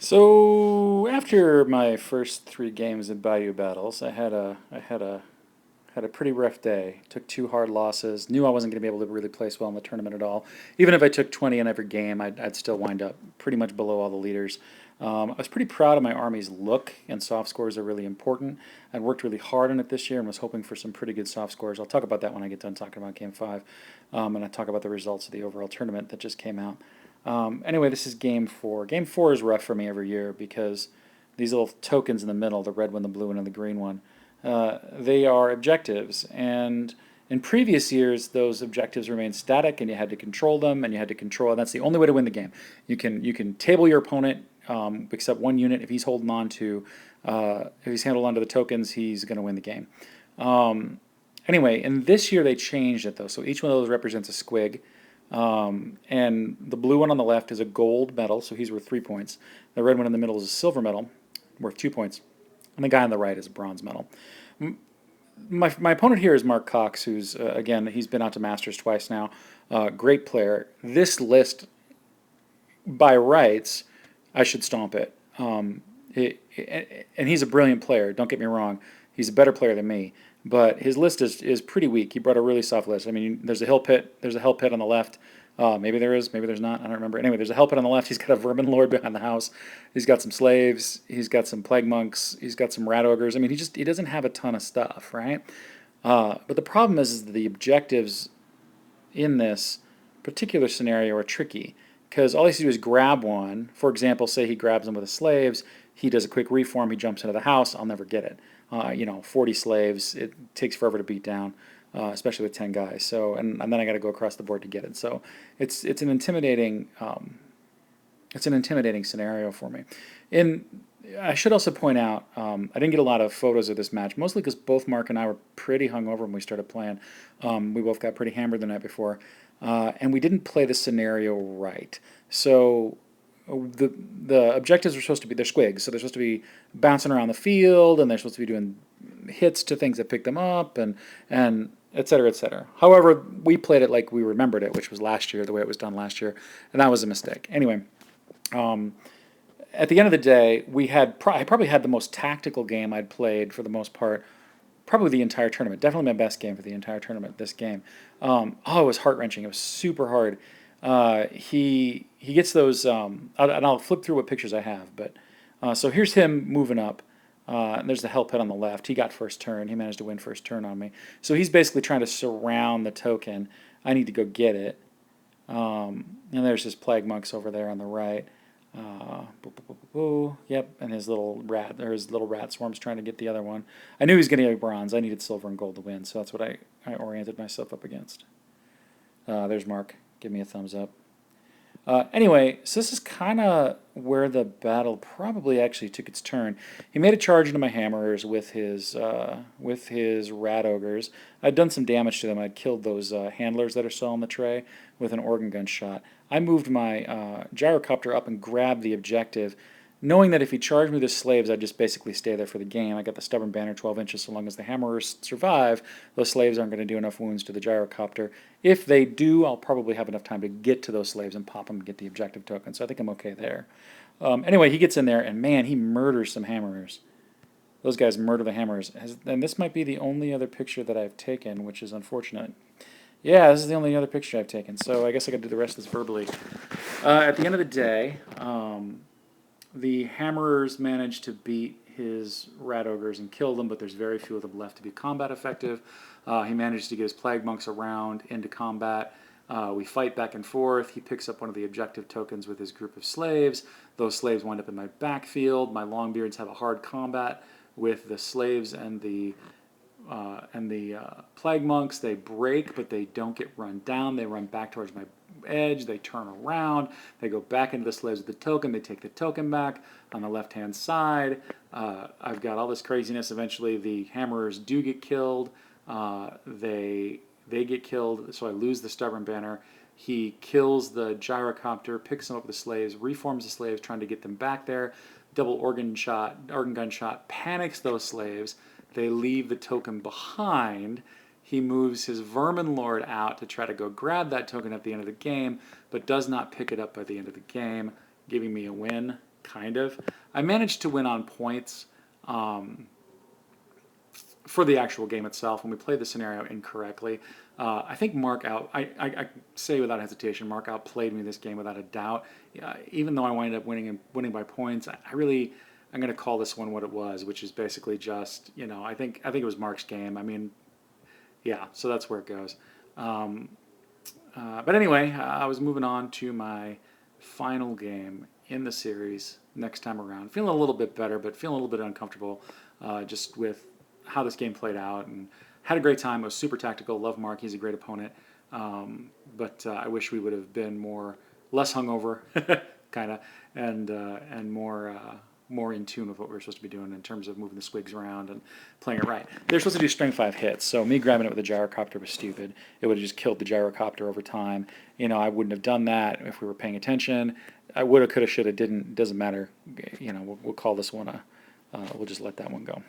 So after my first three games of Bayou battles, I had a pretty rough day. Took two hard losses. Knew I wasn't going to be able to really place well in the tournament at all. Even if I took 20 in every game, I'd still wind up pretty much below all the leaders. I was pretty proud of my Army's look, and soft scores are really important. I'd worked really hard on it this year and was hoping for some pretty good soft scores. I'll talk about that when I get done talking about Game 5, and I talk about the results of the overall tournament that just came out. Anyway, this is Game 4. Game 4 is rough for me every year because these little tokens in the middle, the red one, the blue one, and the green one, they are objectives. And in previous years, those objectives remained static, and you had to control them, and you had to control. And that's the only way to win the game. You can table your opponent, except one unit. If he's holding on to, if he's handled onto the tokens, he's going to win the game. Anyway, and this year they changed it though. So each one of those represents a squig. And the blue one on the left is a gold medal, so he's worth 3 points. The red one in the middle is a silver medal, worth 2 points. And the guy on the right is a bronze medal. My opponent here is Mark Cox, who's, again, he's been out to Masters twice now. Great player. This list, by rights, I should stomp it. And he's a brilliant player, don't get me wrong. He's a better player than me. But his list is pretty weak. He brought a really soft list. I mean, there's a hell pit on the left. Maybe there is, maybe there's not. I don't remember. Anyway, there's a hell pit on the left. He's got a vermin lord behind the house. He's got some slaves. He's got some plague monks. He's got some rat ogres. I mean, he doesn't have a ton of stuff, right? But the problem is the objectives in this particular scenario are tricky because all he has to do is grab one. For example, say he grabs them with his slaves. He does a quick reform. He jumps into the house. I'll never get it. 40 slaves. It takes forever to beat down, especially with 10 guys. So, and then I got to go across the board to get it. So, it's an intimidating scenario for me. And I should also point out, I didn't get a lot of photos of this match, mostly because both Mark and I were pretty hungover when we started playing. We both got pretty hammered the night before, and we didn't play the scenario right. So the objectives are supposed to be, they're squigs, so they're supposed to be bouncing around the field, and they're supposed to be doing hits to things that pick them up, and et cetera, et cetera. However, we played it like we remembered it, which was last year, the way it was done last year, and that was a mistake. Anyway, at the end of the day, I probably had the most tactical game I'd played for the most part, probably the entire tournament. Definitely my best game for the entire tournament. This game, it was heart wrenching. It was super hard. He gets those, and I'll flip through what pictures I have. But so here's him moving up. And there's the hell pit on the left. He got first turn. He managed to win first turn on me. So he's basically trying to surround the token. I need to go get it. And there's his plague monks over there on the right. Yep, and his little rat swarm's trying to get the other one. I knew he was going to get bronze. I needed silver and gold to win, so that's what I oriented myself up against. There's Mark. Give me a thumbs up. Anyway, so this is kind of where the battle probably actually took its turn. He made a charge into my hammers with his rat ogres. I'd done some damage to them. I'd killed those handlers that are still on the tray with an organ gun shot. I moved my gyrocopter up and grabbed the objective, knowing that if he charged me with his slaves, I'd just basically stay there for the game. I got the stubborn banner 12 inches. So long as the hammerers survive, those slaves aren't going to do enough wounds to the gyrocopter. If they do, I'll probably have enough time to get to those slaves and pop them and get the objective token. So I think I'm okay there. Anyway, he gets in there, and man, he murders some hammerers. Those guys murder the hammerers. And this might be the only other picture that I've taken, which is unfortunate. Yeah, this is the only other picture I've taken. So I guess I got to do the rest of this verbally. At the end of the day, the hammerers managed to beat his rat ogres and kill them, but there's very few of them left to be combat effective. He managed to get his plague monks around into combat. We fight back and forth. He picks up one of the objective tokens with his group of slaves. Those slaves wind up in my backfield. My longbeards have a hard combat with the slaves and the plague monks. They break, but they don't get run down. They run back towards my edge. They turn around. They go back into the slaves with the token. They take the token back on the left-hand side. I've got all this craziness. Eventually, the hammerers do get killed. They get killed, so I lose the stubborn banner. He kills the gyrocopter, picks them up with the slaves, reforms the slaves, trying to get them back there. Double organ gun shot, panics those slaves. They leave the token behind. He moves his Vermin Lord out to try to go grab that token at the end of the game, but does not pick it up by the end of the game, giving me a win. kind of. I managed to win on points for the actual game itself when we played the scenario incorrectly. I think Mark I say without hesitation, Mark outplayed me this game without a doubt. Even though I wound up winning by points, I'm going to call this one what it was, which is basically just, I think it was Mark's game. I mean, yeah, so that's where it goes. But anyway, I was moving on to my final game in the series next time around. Feeling a little bit better, but feeling a little bit uncomfortable just with how this game played out. And had a great time. It was super tactical. Love Mark. He's a great opponent. But I wish we would have been less hungover, kind of, and more in tune with what we were supposed to be doing in terms of moving the squigs around and playing it right. They're supposed to do string 5 hits, so me grabbing it with a gyrocopter was stupid. It would have just killed the gyrocopter over time. I wouldn't have done that if we were paying attention. I woulda, coulda, shoulda, didn't. Doesn't matter. We'll call this one we'll just let that one go.